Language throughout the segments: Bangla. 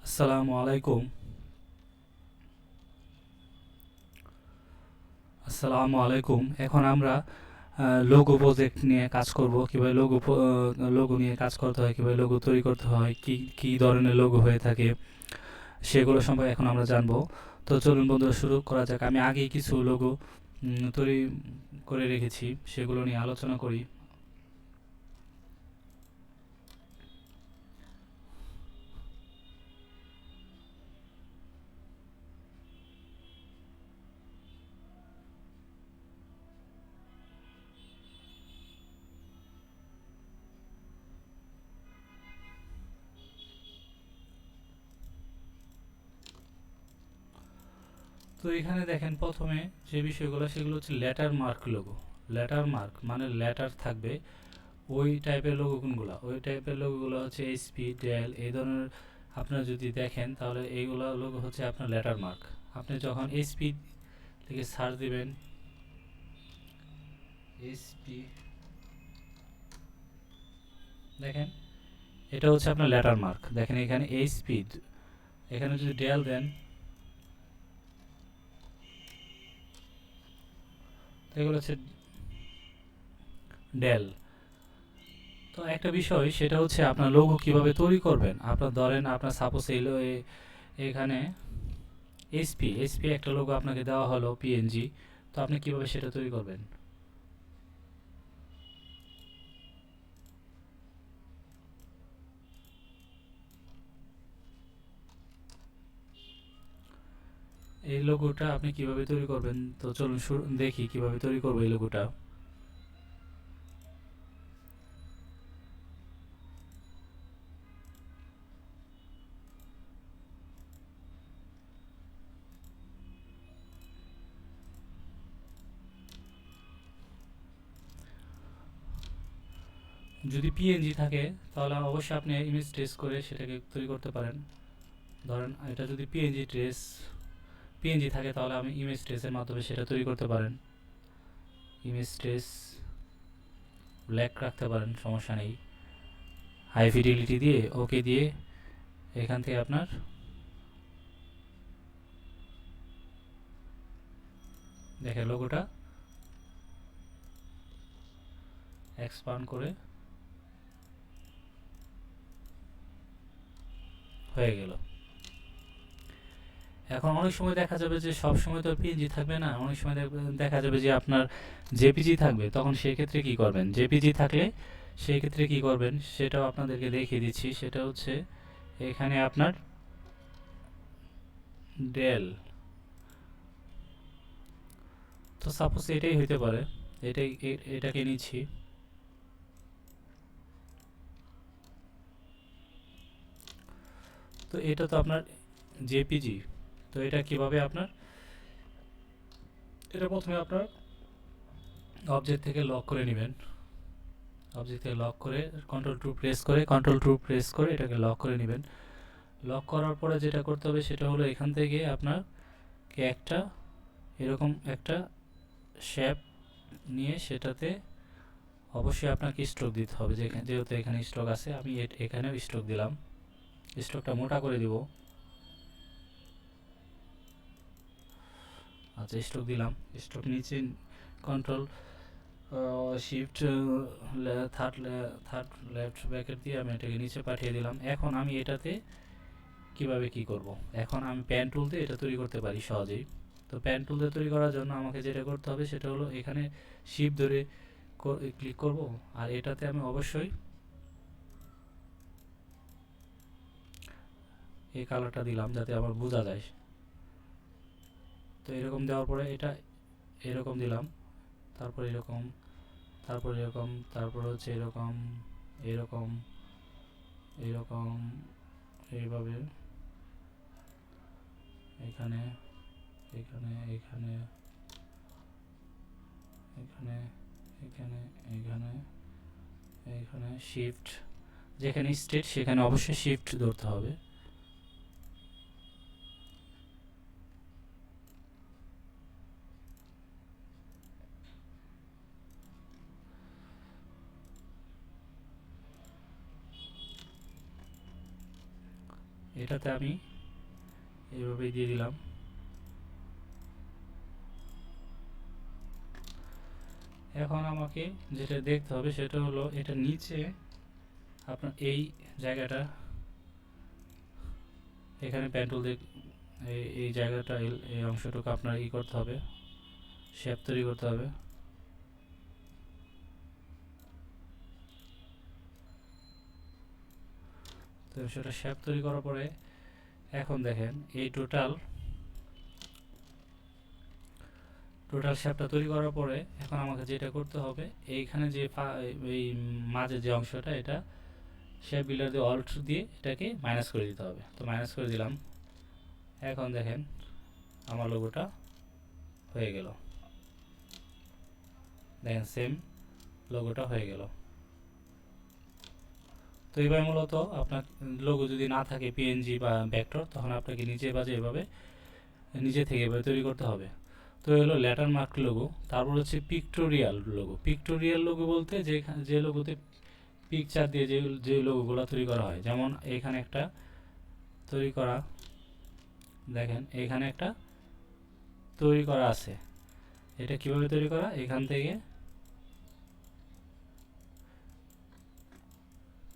আসসালামু আলাইকুম। এখন আমরা লোগো প্রজেক্ট নিয়ে কাজ করব। কিভাবে লোগো নিয়ে কাজ করতে হয়, কিভাবে লোগো তৈরি করতে হয়, কি কি ধরনের লোগো হয়ে থাকে, সেগুলো সম্পর্কে এখন আমরা জানবো। তো চলুন বন্ধুরা, শুরু করা যাক। আমি আগেই কিছু লোগো তৈরি করে রেখেছি, সেগুলো নিয়ে আলোচনা করি। তো এখানে দেখেন, প্রথমে যে বিষয়গুলো সেগুলো হচ্ছে letter mark logo. Letter mark মানে লেটার থাকবে, ওই টাইপের লোগো কোনগুলো? ওই টাইপের লোগোগুলো হচ্ছে এইচপি, ডেল, এই ধরনের। আপনারা যদি দেখেন তাহলে এইগুলো লোগো হচ্ছে আপনার লেটার মার্ক। আপনি যখন এইচপি থেকে সার্চ দিবেন, এইচপি দেখেন, এটা হচ্ছে আপনার লেটার মার্ক। দেখেন এখানে এইচপি, এখানে যদি ডেল দেন, এগুলো হচ্ছে ডেল। তো একটা বিষয় সেটা হচ্ছে আপনার লোগো কিভাবে তৈরি করবেন। আপনার ধরেন, আপনার সাপোজ এখানে এইচপি একটা লোগো আপনাকে দেওয়া হলো পিএনজি। তো আপনি কিভাবে সেটা তৈরি করবেন? এই লোগোটা আপনি কিভাবে তৈরি করবেন? তো চলুন দেখি কিভাবে তৈরি করবো এই লোগোটা। যদি পিএনজি থাকে তাহলে অবশ্যই আপনি ইমেজ ট্রেস করে সেটাকে তৈরি করতে পারেন। ধরেন এটা যদি পিএনজি থাকে তাহলে আমি ইমেজ ট্রেসের মাধ্যমে সেটা তৈরি করতে পারেন। ইমেজ ট্রেস ব্ল্যাক রাখতে পারেন, সমস্যা নেই। হাই ফিডিলিটি দিয়ে ওকে দিয়ে এখান থেকে আপনার দেখেন লোগোটা এক্সপান্ড করে হয়ে গেল। এখন অনেক সময় দেখা যাবে যে সব সময় তো পিএনজি থাকবে না, অনেক সময় দেখা যাবে যে আপনার জেপিজি থাকবে। তখন সেই ক্ষেত্রে কি করবেন? জেপিজি থাকলে সেই ক্ষেত্রে কি করবেন সেটাও আপনাদেরকে দেখিয়ে দিচ্ছি। সেটা হচ্ছে এখানে আপনার ডেল, তো সাপোজ এটাই হইতে পারে, এটাকে নিচ্ছি। তো এটা তো আপনার জেপিজি। তো এটা কিভাবে আপনার, এটা প্রথমে আপনার অবজেক্ট থেকে লক করে নেবেন। অবজেক্ট থেকে লক করে কন্ট্রোল টু প্রেস করে এটাকে লক করে নেবেন। লক করার পরে যেটা করতে হবে সেটা হলো এখান থেকে আপনার একটা এরকম একটা শেপ নিয়ে সেটাতে অবশ্যই আপনাকে স্ট্রোক দিতে হবে। যেহেতু এখানে স্ট্রোক আছে, আমি এখানেও স্ট্রোক দিলাম। স্ট্রোকটা মোটা করে দিব। আচ্ছা, স্ট্রোক দিলাম। স্ট্রোক নিচে control shift third third left bracket দিয়ে আমি এটাকে নিচে পাঠিয়ে দিলাম। এখন আমি এটাতে কিভাবে কি করব? এখন আমি প্যান টুল দিয়ে এটা তৈরি করতে পারি সহজেই। তো প্যান টুল দিয়ে তৈরি করার জন্য আমাকে যেটা করতে হবে সেটা হলো এখানে শিফট ধরে ক্লিক করব। আর এটাতে আমি অবশ্যই এই কালারটা দিলাম যাতে আমার বোঝা যায়। তো এরকম দেওয়ার পরে এটা এরকম দিলাম, তারপর এরকম, তারপর এরকম, তারপর হচ্ছে এরকম, এরকম, এরকম, এইভাবে এখানে, এখানে, এখানে, এখানে, এখানে, এখানে, এখানে শিফট, যেখানে স্টেট সেখানে অবশ্যই শিফট ধরতে হবে। এটাতে আমি এইভাবেই দিয়ে দিলাম। এখন আমাকে যেটা দেখতে হবে সেটা হলো এটা নিচে আপনার এই জায়গাটা, এখানে পেন্টুল দিয়ে এই জায়গাটা এই অংশটুকু আপনার করতে হবে, শেপ তৈরি করতে হবে। তো সেটা শেপ তৈরি করার পরে এখন দেখেন এই টোটাল শেপটা তৈরি করার পরে এখন আমাকে যেটা করতে হবে, এইখানে যে এই মাঝে যে অংশটা, এটা শেপ বিল্ডার দিয়ে অল্ট দিয়ে এটাকে মাইনাস করে দিতে হবে। তো মাইনাস করে দিলাম। এখন দেখেন আমার লোগোটা হয়ে গেল, দেখেন সেম লোগোটা হয়ে গেল। তো এইভাবে মূলত আপনার লোগো যদি না থাকে পিএনজি বা ভেক্টর, তখন আপনাকে নিজে থেকে এভাবে তৈরি করতে হবে। তো হলো লেটার মার্ক লোগো। তারপর হচ্ছে পিক্টোরিয়াল লোগো। পিক্টোরিয়াল লোগো বলতে যে লোগোতে পিকচার দিয়ে যে লোগোগুলো তৈরি করা হয়, যেমন এখানে একটা তৈরি করা, দেখেন এখানে একটা তৈরি করা আছে। এটা কিভাবে তৈরি করা, এখান থেকে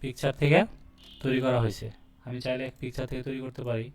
পিকচার থেকে তৈরি করা হয়েছে। আমি চাইলে এক পিকচার থেকে তৈরি করতে পারি।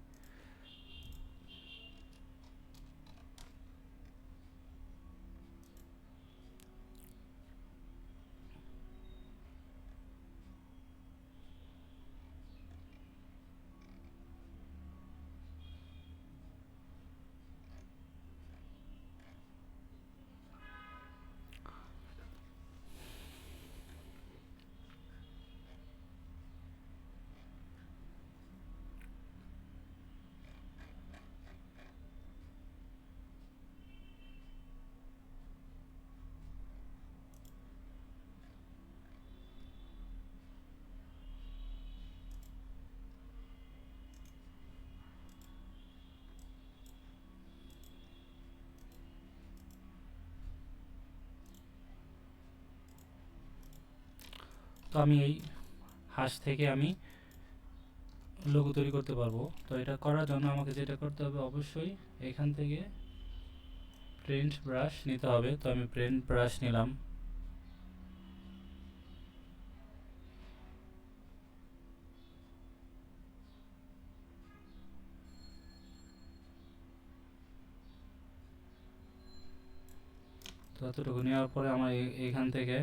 তো আমি এই হাঁস থেকে আমি লোগো তৈরি করতে পারবো। তো এটা করার জন্য আমাকে যেটা করতে হবে, অবশ্যই এখান থেকে প্রিন্ট ব্রাশ নিতে হবে। তো আমি প্রিন্ট ব্রাশ নিলাম। তো এতটুকু নেওয়ার পরে আমার এখান থেকে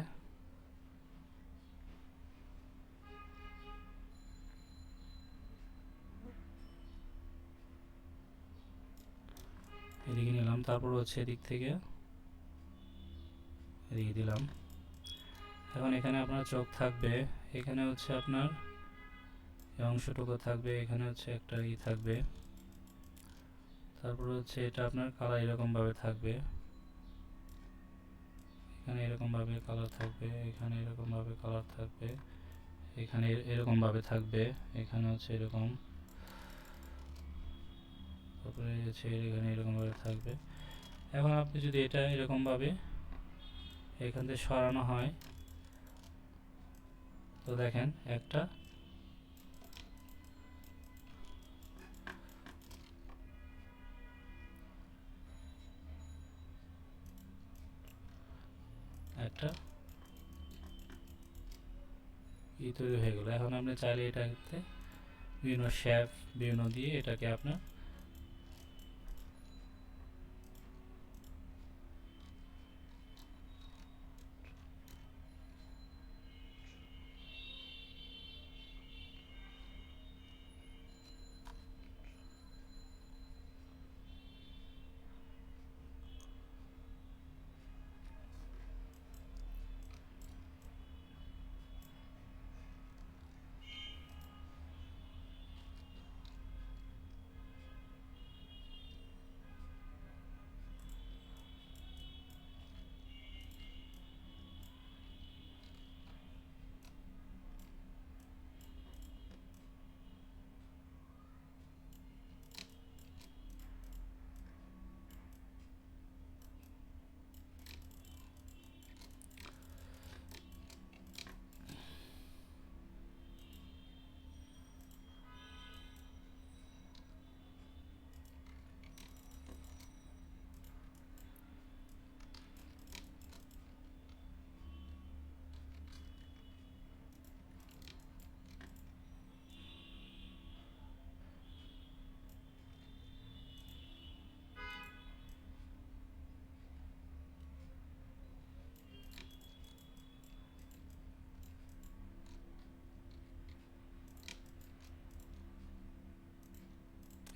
এদিকে নিলাম, তারপর হচ্ছে এদিক থেকে এদিকে দিলাম। এখন এখানে আপনার চোখ থাকবে, এখানে হচ্ছে আপনার এই অংশটুকু থাকবে, এখানে হচ্ছে একটা থাকবে। তারপর হচ্ছে এটা আপনার কালার এরকমভাবে থাকবে, এখানে এরকমভাবে কালার থাকবে, এখানে এরকমভাবে কালার থাকবে, এখানে এরকমভাবে থাকবে, এখানে হচ্ছে এরকম, তারপরে হচ্ছে এখানে এরকমভাবে থাকবে। এখন আপনি যদি এটা এরকমভাবে এখান থেকে সরানো হয়, তো দেখেন একটা তৈরি হয়ে গেল। এখন আপনি চাইলে এটাতে বিভিন্ন শেপ বিভিন্ন দিয়ে এটাকে আপনার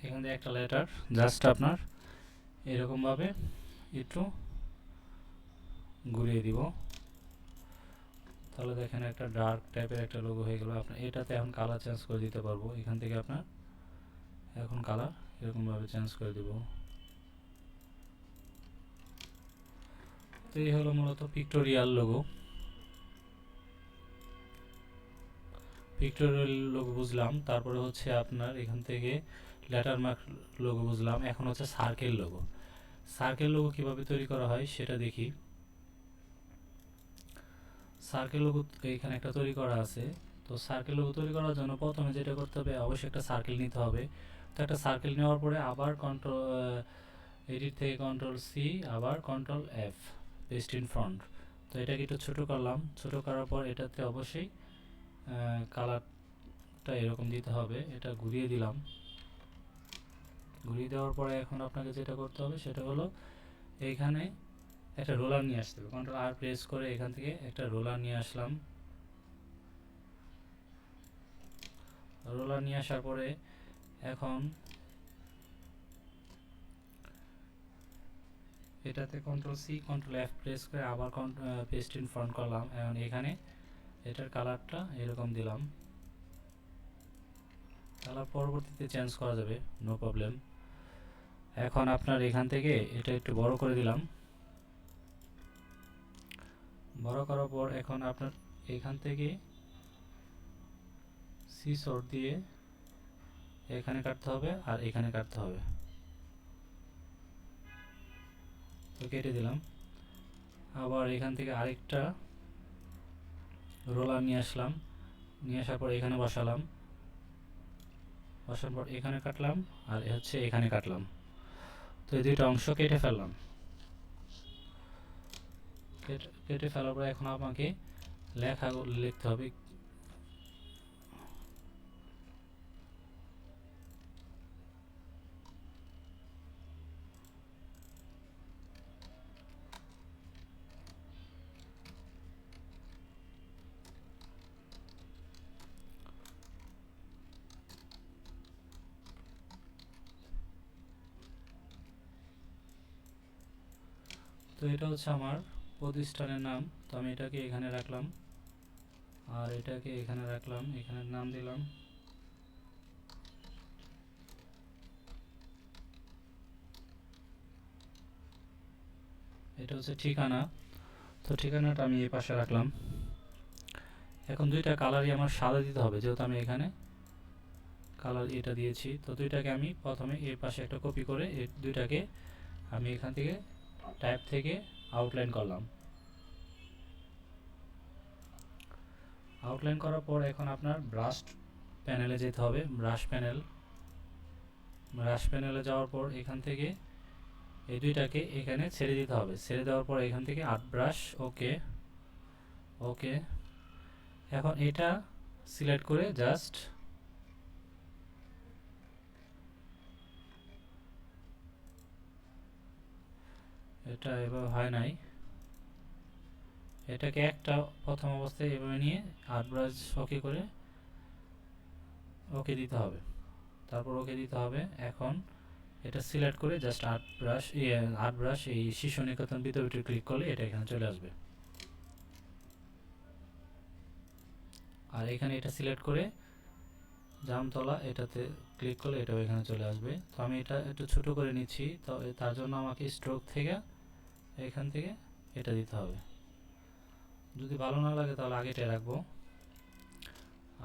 এখান থেকে একটা লেটার জাস্ট আপনার এরকমভাবে একটু ঘুরিয়ে দিব, তাহলে দেখেন একটা ডার্ক টাইপের একটা লোগো হয়ে গেল। আপনার এটাতে এখন কালার চেঞ্জ করে দিতে পারবো, এখান থেকে আপনার এখন কালার এরকমভাবে চেঞ্জ করে দিব। তো এই হলো মূলত পিক্টোরিয়াল লোগো। পিক্টোরিয়াল লোগো বুঝলাম, তারপরে হচ্ছে আপনার এখান থেকে লেটার মার্ক লোগো বুঝলাম, এখন হচ্ছে সার্কেল লোগো। সার্কেল লোগো কীভাবে তৈরি করা হয় সেটা দেখি। সার্কেল লোগো এখানে একটা তৈরি করা আছে। তো সার্কেল লোগো তৈরি করার জন্য প্রথমে যেটা করতে হবে, অবশ্যই একটা সার্কেল নিতে হবে। তো একটা সার্কেল নেওয়ার পরে আবার এডিট থেকে কন্ট্রোল সি, আবার control F, paste in front. তো এটাকে একটু ছোটো করলাম, ছোটো করার পর এটাতে অবশ্যই কালারটা এরকম দিতে হবে। এটা ঘুরিয়ে দিলাম, ঘুরিয়ে দেওয়ার পরে এখন আপনাকে যেটা করতে হবে সেটা হলো এইখানে একটা রোলার নিয়ে আসতে হবে। কন্ট্রোল আর প্রেস করে এখান থেকে একটা রোলার নিয়ে আসলাম। রোলার নিয়ে আসার পরে এখন এটাতে control C control F press করে আবার পেস্ট ইন ফ্রন্ট করলাম। এখন এখানে এটার কালারটা এরকম দিলাম, কালার পরবর্তীতে চেঞ্জ করা যাবে, নো প্রবলেম। এখন আপনার এখান থেকে এটা একটু বড় করে দিলাম, বড় করার পর এখন আপনার এখান থেকে সি শর্ট দিয়ে এখানে কাটতে হবে আর এখানে কাটতে হবে। তো কেটে দিলাম। আবার এখান থেকে আরেকটা রোলার নিয়ে আসলাম, নিয়ে আসার পর এখানে বসালাম, বসার পর এখানে কাটলাম আর হচ্ছে এখানে কাটলাম। তো এই দুইটা অংশ কেটে ফেললাম। কেটে ফেলার পর এখন আমাকে লেখাগুলো লিখতে হবে। তো এটা হচ্ছে আমার প্রতিষ্ঠানের নাম। তো আমি এটাকে এখানে রাখলাম আর এটাকে এখানে রাখলাম, এখানে নাম দিলাম। এটা হচ্ছে ঠিকানা। তো ঠিকানাটা আমি এই পাশে রাখলাম। এখন দুইটা কালারই আমার সাদা দিতে হবে, যেহেতু আমি এখানে কালার এটা দিয়েছি। তো দুইটাকে আমি প্রথমে এই পাশে একটা কপি করে এই দুইটাকে আমি এখান থেকে টাইপ থেকে আউটলাইন করলাম। আউটলাইন করার পর এখন আপনার ব্রাশ প্যানেলে যেতে হবে। ব্রাশ প্যানেলে যাওয়ার পর এখান থেকে এই দুইটাকে এখানে ছেড়ে দিতে হবে। ছেড়ে দেওয়ার পর এখান থেকে আর্ট ব্রাশ, ওকে ওকে। এখন এটা সিলেক্ট করে জাস্ট এটা এভাবে হয় নাই, এটাকে একটা প্রথম অবস্থায় এভাবে নিয়ে আর্ট ব্রাশ ওকে করে ওকে দিতে হবে, তারপর ওকে দিতে হবে। এখন এটা সিলেক্ট করে জাস্ট আর্ট ব্রাশ এই শিশু নিকেতন বিদ্যাপীঠে ক্লিক করলে এটা এখানে চলে আসবে। আর এখানে এটা সিলেক্ট করে জামতলা এটাতে ক্লিক করলে এটাও এখানে চলে আসবে। তো আমি এটা একটু ছোট করে নিচ্ছি, তো তার জন্য আমাকে স্ট্রোক থেকে এখান থেকে এটা দিতে হবে। যদি ভালো না লাগে তাহলে আগে এটা রাখবো।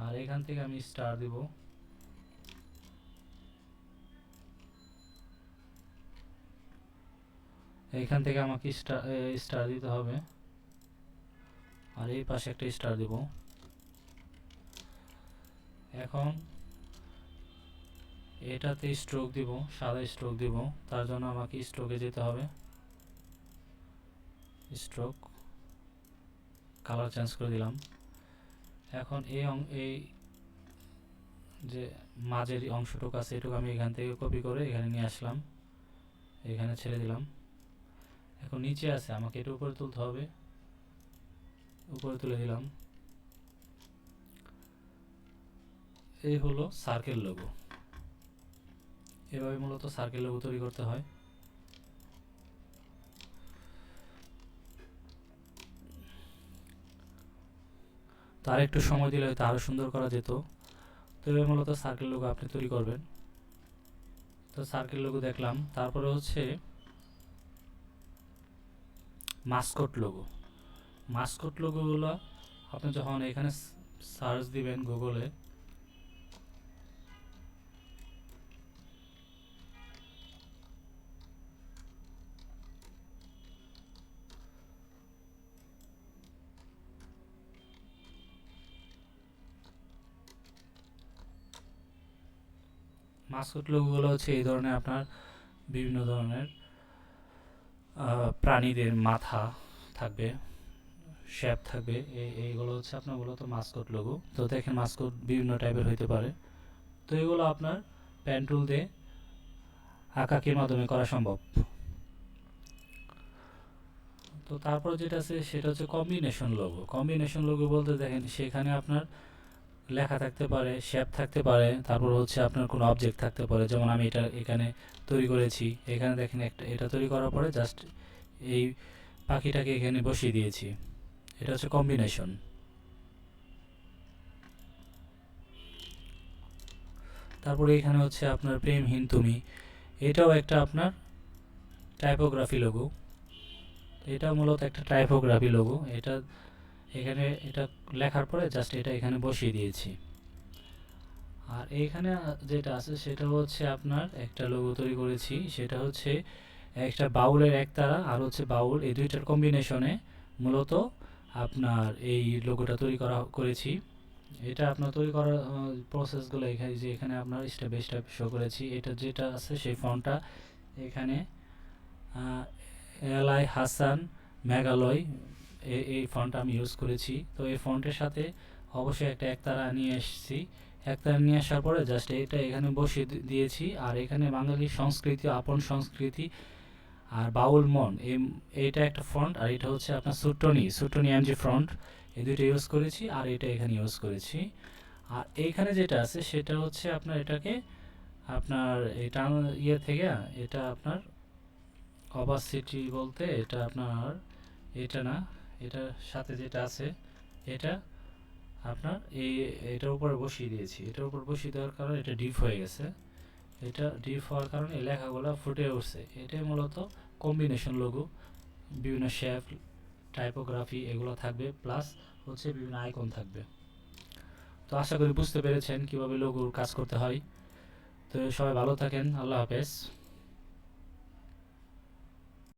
আর এখান থেকে আমি স্টার দিব, এইখান থেকে আমাকে স্টার দিতে হবে। আর এই পাশে একটা স্টার দিব। এখন এটাতে স্ট্রোক দিব, সাদা স্ট্রোক দিব, তার জন্য আমাকে স্ট্রোকে যেতে হবে। স্ট্রোক কালার চেঞ্জ করে দিলাম। এখন এই যে মাঝের অংশটুকু আছে এটুকু আমি এখান থেকে কপি করে এখানে নিয়ে আসলাম, এখানে ছেড়ে দিলাম। এখন নিচে আছে, আমাকে এটা উপরে তুলতে হবে, উপরে তুলে দিলাম। এই হলো সার্কেল লোগো। এভাবে মূলত সার্কেল লোগো তৈরি করতে হয়। তার একটু সময় দিলে হয়তো আরও সুন্দর করা যেত। তো এভাবে মূলত সার্কেল লোগো আপনি তৈরি করবেন। তো সার্কেল লোগো দেখলাম, তারপরে হচ্ছে মাস্কট লোগো। মাস্কট লোগোগুলো আপনি যখন এখানে সার্চ দিবেন গুগলে, মাস্কট লোগোগুলো হচ্ছে এই ধরনের, আপনার বিভিন্ন ধরনের প্রাণীদের মাথা থাকবে, শেপ থাকবে, এইগুলো হচ্ছে আপনার মূলত মাস্কট লোগো। তো দেখেন মাস্কট বিভিন্ন টাইপের হইতে পারে। তো এগুলো আপনার পেন টুল দিয়ে আঁকাকির মাধ্যমে করা সম্ভব। তো তারপর যেটা আছে সেটা হচ্ছে কম্বিনেশন লোগো। কম্বিনেশন লোগো বলতে দেখেন সেখানে আপনার লেখা থাকতে পারে, শেপ থাকতে পারে, তারপর হচ্ছে আপনার কোনো অবজেক্ট থাকতে পারে। যেমন আমি এটা এখানে তৈরি করেছি, এখানে দেখেন একটা, এটা তৈরি করার পরে জাস্ট এই পাখিটাকে এখানে বসিয়ে দিয়েছি। এটা হচ্ছে কম্বিনেশন। তারপরে এখানে হচ্ছে আপনার প্রেমহীন তুমি, এটাও একটা আপনার টাইপোগ্রাফি লোগো। এটা মূলত একটা টাইপোগ্রাফি লোগো। এটা এখানে এটা লেখার পরে জাস্ট এটা এখানে বসিয়ে দিয়েছি। আর এইখানে যেটা আছে সেটা হচ্ছে আপনার একটা লোগো তৈরি করেছি, সেটা হচ্ছে একটা বাউলের একতারা আর হচ্ছে বাউল, এই দুইটার কম্বিনেশনে মূলত আপনার এই লোগোটা তৈরি করেছি। এটা আপনার তৈরি করার প্রসেসগুলো এখানে, যে এখানে আপনার স্টেপ বাই স্টেপ শো করেছি। এটা যেটা আছে সেই ফন্টটা এখানে এলআই হাসান মেঘালয়, এই ফন্টটা আমি ইউজ করেছি। তো এই ফন্টের সাথে অবশ্যই একটা একতারা নিয়ে এসেছি। একতারা নিয়ে আসার পরে জাস্ট এটা এখানে বসিয়ে দিয়েছি। আর এখানে বাঙালি সংস্কৃতি, আপন সংস্কৃতি আর বাউল মন, এইটা একটা ফন্ট, আর এটা হচ্ছে আপনার সুটনি এমজি ফ্রন্ট, এই দুইটা ইউজ করেছি। আর এটা এখানে ইউজ করেছি। আর এইখানে যেটা আছে সেটা হচ্ছে আপনার এটাকে আপনার এটা ইয়ে থেকে, এটা আপনার অপাসিটি বলতে এটা আপনার এটা না, এটার সাথে যেটা আছে এটা আপনার এটার উপরে বসিয়ে দিয়েছি। এটার উপর বসিয়ে দেওয়ার কারণে এটা ডিপ হয়ে গেছে। এটা ডিপ হওয়ার কারণে এই লেখাগুলো ফুটে উঠছে। এটাই মূলত কম্বিনেশন লোগো। বিভিন্ন শেপ, টাইপোগ্রাফি এগুলো থাকবে, প্লাস হচ্ছে বিভিন্ন আইকন থাকবে। তো আশা করি বুঝতে পেরেছেন কিভাবে লোগোর কাজ করতে হয়। তো সবাই ভালো থাকেন, আল্লাহ হাফেজ।